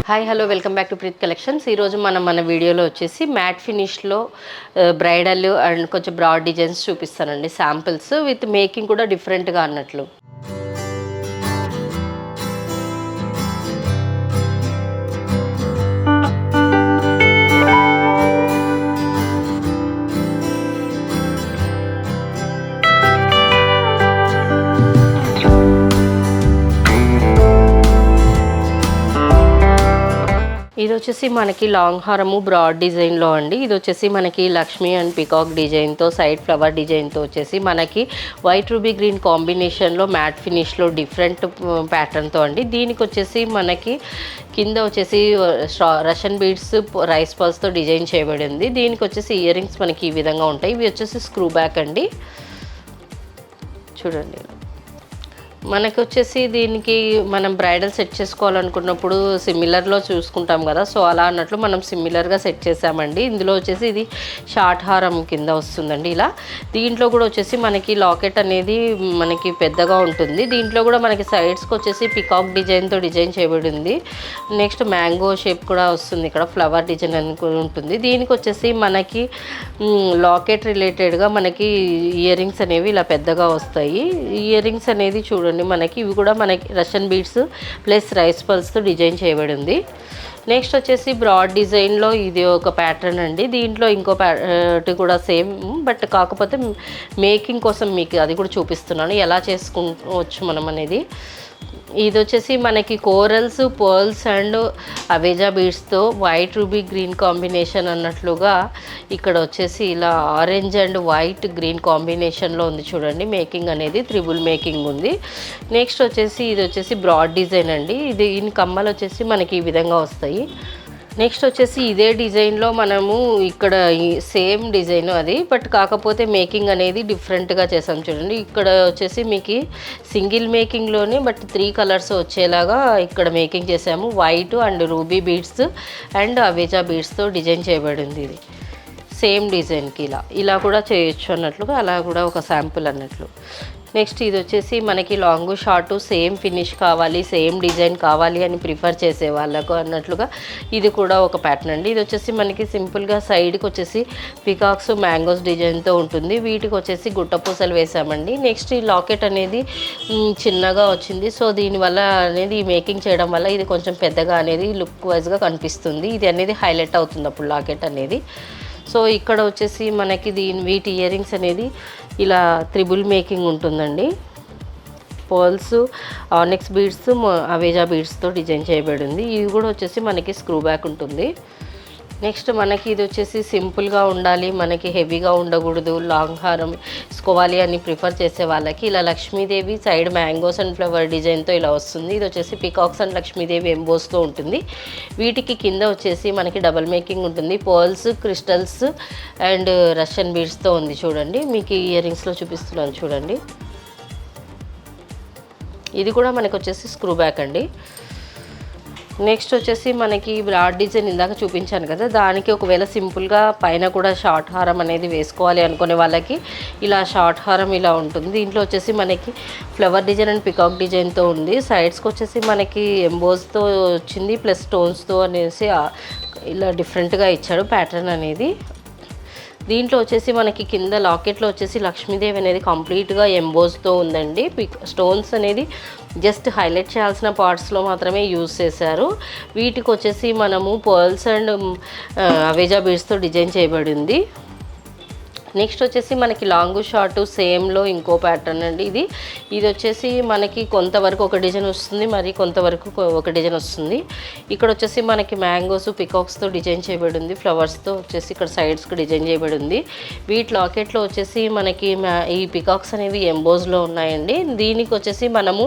Hi hello welcome back to Preet collections. ఈరోజు మన వీడియోలో వచ్చేసి మ్యాట్ ఫినిష్లో బ్రైడల్ అండ్ కొంచెం బ్రాడ్ డిజైన్స్ చూపిస్తానండి. శాంపిల్స్ విత్ మేకింగ్ కూడా డిఫరెంట్గా అన్నట్లు. ఇది వచ్చేసి మనకి లాంగ్ హారము బ్రాడ్ డిజైన్లో అండి. ఇది వచ్చేసి మనకి లక్ష్మీ అండ్ పికాక్ డిజైన్తో సైడ్ ఫ్లవర్ డిజైన్తో వచ్చేసి మనకి వైట్ రూబీ గ్రీన్ కాంబినేషన్లో మ్యాట్ ఫినిష్లో డిఫరెంట్ ప్యాటర్న్తో అండి. దీనికి వచ్చేసి మనకి కింద వచ్చేసి రషియన్ బీడ్స్ రైస్ పల్స్తో డిజైన్ చేయబడింది. దీనికి వచ్చేసి ఇయర్ రింగ్స్ మనకి ఈ విధంగా ఉంటాయి. ఇవి వచ్చేసి స్క్రూ బ్యాక్ అండి. చూడండి, మనకి వచ్చేసి దీనికి మనం బ్రైడల్ సెట్ చేసుకోవాలనుకున్నప్పుడు సిమిలర్లో చూసుకుంటాం కదా, సో అలా అన్నట్లు మనం సిమిలర్గా సెట్ చేసామండి. ఇందులో వచ్చేసి ఇది షార్ట్ హారం కింద వస్తుందండి. ఇలా దీంట్లో కూడా వచ్చేసి మనకి లాకెట్ అనేది మనకి పెద్దగా ఉంటుంది. దీంట్లో కూడా మనకి సైడ్స్కి వచ్చేసి పికాక్ డిజైన్తో డిజైన్ చేయబడింది. నెక్స్ట్ మ్యాంగో షేప్ కూడా వస్తుంది, ఇక్కడ ఫ్లవర్ డిజైన్ అని ఉంటుంది. దీనికి వచ్చేసి మనకి లాకెట్ రిలేటెడ్గా మనకి ఇయర్ రింగ్స్ అనేవి ఇలా పెద్దగా వస్తాయి. ఇయర్ రింగ్స్ అనేది చూడండి, మనకి ఇవి కూడా మనకి రషియన్ బీడ్స్ ప్లస్ రైస్ పల్స్తో డిజైన్ చేయబడి ఉంది. నెక్స్ట్ వచ్చేసి బ్రాడ్ డిజైన్లో ఇది ఒక ప్యాటర్న్ అండి. దీంట్లో ఇంకో ప్యాటర్న్ కూడా సేమ్, బట్ కాకపోతే మేకింగ్ కోసం మీకు అది కూడా చూపిస్తున్నాను ఎలా చేసుకోవచ్చు మనం అనేది. ఇది వచ్చేసి మనకి కోరల్స్, పర్ల్స్ అండ్ అవేజా బీడ్స్తో వైట్ రూబీ గ్రీన్ కాంబినేషన్ అన్నట్లుగా ఇక్కడ వచ్చేసి ఇలా ఆరెంజ్ అండ్ వైట్ గ్రీన్ కాంబినేషన్లో ఉంది. చూడండి, మేకింగ్ అనేది త్రిబుల్ మేకింగ్ ఉంది. నెక్స్ట్ వచ్చేసి ఇది వచ్చేసి బ్రాడ్ డిజైన్ అండి. దీని కమ్మలు వచ్చేసి మనకి ఈ విధంగా వస్తాయి. నెక్స్ట్ వచ్చేసి ఇదే డిజైన్లో మనము ఇక్కడ సేమ్ డిజైన్ అది, బట్ కాకపోతే మేకింగ్ అనేది డిఫరెంట్గా చేసాం. చూడండి, ఇక్కడ వచ్చేసి మీకు సింగిల్ మేకింగ్లోనే బట్ 3 కలర్స్ వచ్చేలాగా ఇక్కడ మేకింగ్ చేసాము. White and ruby beads and అవేజా బీడ్స్తో డిజైన్ చేయబడింది. ఇది సేమ్ డిజైన్కి ఇలా కూడా చేయొచ్చు అన్నట్లుగా, అలా కూడా ఒక శాంపుల్ అన్నట్లు. నెక్స్ట్ ఇది వచ్చేసి మనకి లాంగ్ షార్ట్ సేమ్ ఫినిష్ కావాలి, సేమ్ డిజైన్ కావాలి అని ప్రిఫర్ చేసే వాళ్ళకు అన్నట్లుగా ఇది కూడా ఒక ప్యాటర్న్ అండి. ఇది వచ్చేసి మనకి సింపుల్గా సైడ్కి వచ్చేసి పికాక్స్ మ్యాంగోస్ డిజైన్తో ఉంటుంది. వీటికి వచ్చేసి గుట్టపూసలు వేసామండి. నెక్స్ట్ ఈ లాకెట్ అనేది చిన్నగా వచ్చింది, సో దీనివల్ల అనేది మేకింగ్ చేయడం వల్ల ఇది కొంచెం పెద్దగా అనేది లుక్ వైజ్గా కనిపిస్తుంది. ఇది అనేది హైలైట్ అవుతుంది అప్పుడు లాకెట్ అనేది. సో ఇక్కడ వచ్చేసి మనకి వీటి ఇయర్ రింగ్స్ అనేది ఇలా త్రిబుల్ మేకింగ్ ఉంటుందండి. పర్ల్స్, ఆనిక్స్ బీడ్స్, అవేజా బీడ్స్తో డిజైన్ చేయబడింది. ఇవి కూడా వచ్చేసి మనకి స్క్రూ బ్యాక్ ఉంటుంది. నెక్స్ట్ మనకి ఇది వచ్చేసి సింపుల్గా ఉండాలి, మనకి హెవీగా ఉండకూడదు, లాంగ్ హారం వేసుకోవాలి అని ప్రిఫర్ చేసే వాళ్ళకి ఇలా Lakshmidevi side mangoes and flower డిజైన్తో ఇలా వస్తుంది. ఇది వచ్చేసి పికాక్స్ అండ్ లక్ష్మీదేవి ఎంబోస్తో ఉంటుంది. వీటికి కింద వచ్చేసి మనకి డబల్ మేకింగ్ ఉంటుంది. పర్ల్స్, క్రిస్టల్స్ అండ్ రషియన్ బీడ్స్తో ఉంది. చూడండి, మీకు ఇయర్ రింగ్స్లో చూపిస్తున్నాను చూడండి. ఇది కూడా మనకి వచ్చేసి స్క్రూ బ్యాక్ అండి. నెక్స్ట్ వచ్చేసి మనకి బ్రాడ్ డిజైన్ ఇందాక చూపించాను కదా, దానికి ఒకవేళ సింపుల్గా పైన కూడా షార్ట్ హారం అనేది వేసుకోవాలి అనుకునే వాళ్ళకి ఇలా షార్ట్ హారం ఇలా ఉంటుంది. దీంట్లో వచ్చేసి మనకి ఫ్లవర్ డిజైన్ అండ్ పికాక్ డిజైన్తో ఉంది. సైడ్స్కి వచ్చేసి మనకి ఎంబోస్తో వచ్చింది ప్లస్ స్టోన్స్తో అనేసి ఇలా డిఫరెంట్గా ఇచ్చాడు ప్యాటర్న్ అనేది. దీంట్లో వచ్చేసి మనకి కింద లాకెట్లో వచ్చేసి లక్ష్మీదేవి అనేది కంప్లీట్గా ఎంబోస్తో ఉందండి. స్టోన్స్ అనేది జస్ట్ హైలైట్ చేయాల్సిన పార్ట్స్లో మాత్రమే యూజ్ చేశారు. వీటికి వచ్చేసి మనము పర్ల్స్ అండ్ అవేజా బీడ్స్తో డిజైన్ చేయబడింది. నెక్స్ట్ వచ్చేసి మనకి లాంగ్ షార్ట్ సేమ్లో ఇంకో ప్యాటర్న్ అండి. ఇది వచ్చేసి మనకి కొంతవరకు ఒక డిజైన్ వస్తుంది, మరి కొంతవరకు ఒక డిజైన్ వస్తుంది. ఇక్కడ వచ్చేసి మనకి మ్యాంగోస్ పికాక్స్తో డిజైన్ చేయబడింది. ఫ్లవర్స్తో వచ్చేసి ఇక్కడ సైడ్స్కి డిజైన్ చేయబడింది. వీటి లాకెట్లో వచ్చేసి మనకి ఈ పికాక్స్ అనేవి ఎంబోస్లో ఉన్నాయండి. దీనికి వచ్చేసి మనము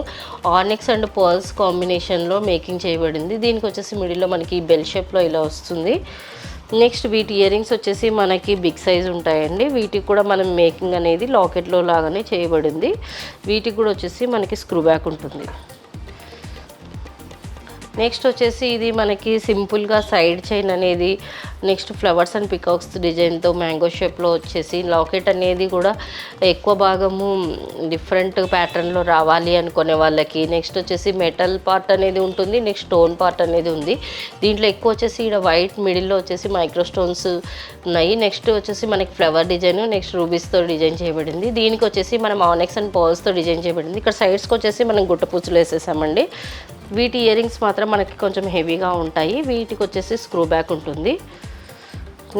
ఆనిక్స్ అండ్ పర్ల్స్ కాంబినేషన్లో మేకింగ్ చేయబడింది. దీనికి వచ్చేసి మిడిల్లో మనకి బెల్ షేప్లో ఇలా వస్తుంది. నెక్స్ట్ వీటి ఇయర్ రింగ్స్ వచ్చేసి మనకి బిగ్ సైజ్ ఉంటాయండి. వీటికి కూడా మనం మేకింగ్ అనేది లాకెట్లో లాగానే చేయబడింది. వీటికి కూడా వచ్చేసి మనకి స్క్రూ బ్యాక్ ఉంటుంది. నెక్స్ట్ వచ్చేసి ఇది మనకి సింపుల్గా సైడ్ చైన్ అనేది, నెక్స్ట్ ఫ్లవర్స్ అండ్ పికాక్స్ డిజైన్తో మ్యాంగో షేప్లో వచ్చేసి లాకెట్ అనేది కూడా ఎక్కువ భాగము డిఫరెంట్ ప్యాటర్న్లో రావాలి అనుకునే వాళ్ళకి. నెక్స్ట్ వచ్చేసి మెటల్ పార్ట్ అనేది ఉంటుంది, నెక్స్ట్ స్టోన్ పార్ట్ అనేది ఉంది. దీంట్లో ఎక్కువ వచ్చేసి ఇక్కడ వైట్ మిడిల్లో వచ్చేసి మైక్రో స్టోన్స్ ఉన్నాయి. నెక్స్ట్ వచ్చేసి మనకి ఫ్లవర్ డిజైన్, నెక్స్ట్ రూబీస్తో డిజైన్ చేయబడింది. దీనికి వచ్చేసి మనం ఆనెక్స్ అండ్ పర్ల్స్తో డిజైన్ చేయబడింది. ఇక్కడ సైడ్స్కి వచ్చేసి మనం గుట్టపూసలు వేసేసామండి. వీటి ఇయర్ రింగ్స్ మాత్రం మనకి కొంచెం హెవీగా ఉంటాయి. వీటికి వచ్చేసి స్క్రూ బ్యాక్ ఉంటుంది.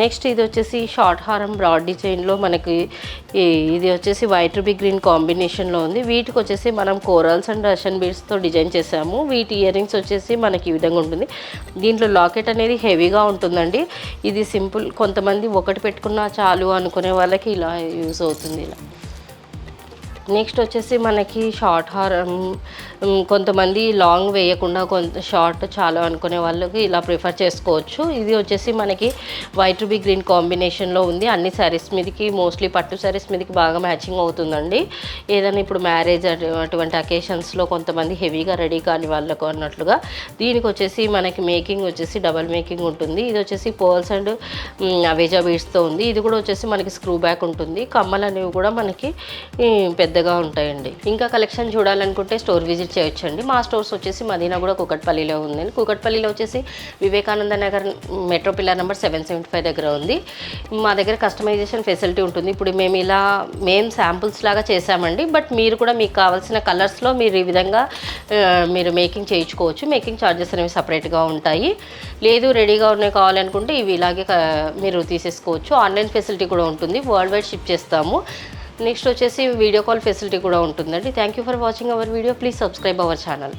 నెక్స్ట్ ఇది వచ్చేసి షార్ట్ హారం బ్రాడ్ డిజైన్లో మనకి ఇది వచ్చేసి వైట్ రూబీ గ్రీన్ కాంబినేషన్లో ఉంది. వీటికి వచ్చేసి మనం కోరల్స్ అండ్ రషన్ బీడ్స్తో డిజైన్ చేసాము. వీటి ఇయర్ రింగ్స్ వచ్చేసి మనకి ఈ విధంగా ఉంటుంది. దీంట్లో లాకెట్ అనేది హెవీగా ఉంటుందండి. ఇది సింపుల్, కొంతమంది ఒకటి పెట్టుకున్నా చాలు అనుకునే వాళ్ళకి ఇలా యూజ్ అవుతుంది. ఇలా నెక్స్ట్ వచ్చేసి మనకి షార్ట్ హారం, కొంతమంది లాంగ్ వేయకుండా కొంత షార్ట్ చాలా అనుకునే వాళ్ళకి ఇలా ప్రిఫర్ చేసుకోవచ్చు. ఇది వచ్చేసి మనకి వైట్ రూబీ గ్రీన్ కాంబినేషన్లో ఉంది. అన్ని శారీస్ మీదకి, మోస్ట్లీ పట్టు శారీస్ మీదకి బాగా మ్యాచింగ్ అవుతుందండి. ఏదైనా ఇప్పుడు మ్యారేజ్ అటువంటి అకేషన్స్లో కొంతమంది హెవీగా రెడీ కాని వాళ్ళకు అన్నట్లుగా. దీనికి వచ్చేసి మనకి మేకింగ్ వచ్చేసి డబల్ మేకింగ్ ఉంటుంది. ఇది వచ్చేసి పర్ల్స్ అండ్ అవేజా బీడ్స్తో ఉంది. ఇది కూడా వచ్చేసి మనకి స్క్రూ బ్యాక్ ఉంటుంది. కమ్మలు అనేవి కూడా మనకి పెద్దగా ఉంటాయండి. ఇంకా కలెక్షన్ చూడాలనుకుంటే స్టోర్ విజిట్ చేయొచ్చండి. మా స్టోర్స్ వచ్చేసి మదీనాగూడ కూకట్పల్లిలో ఉందండి. కూకట్పల్లిలో వచ్చేసి Vivekananda Nagar metro pillar number 775 దగ్గర ఉంది. మా దగ్గర కస్టమైజేషన్ ఫెసిలిటీ ఉంటుంది. ఇప్పుడు మేము శాంపుల్స్ లాగా చేసామండి. బట్ మీరు కూడా మీకు కావాల్సిన కలర్స్లో మీరు ఈ విధంగా మీరు మేకింగ్ చేయించుకోవచ్చు. మేకింగ్ ఛార్జెస్ అనేవి సపరేట్గా ఉంటాయి. లేదు రెడీగా ఉన్నాయి కావాలనుకుంటే ఇవి ఇలాగే మీరు తీసేసుకోవచ్చు. ఆన్లైన్ ఫెసిలిటీ కూడా ఉంటుంది. వరల్డ్ వైడ్ షిప్ చేస్తాము. నెక్స్ట్ వచ్చేసి వీడియో కాల్ ఫెసిలిటీ కూడా ఉంటుందండి. Thank you for watching our video. Please subscribe our channel.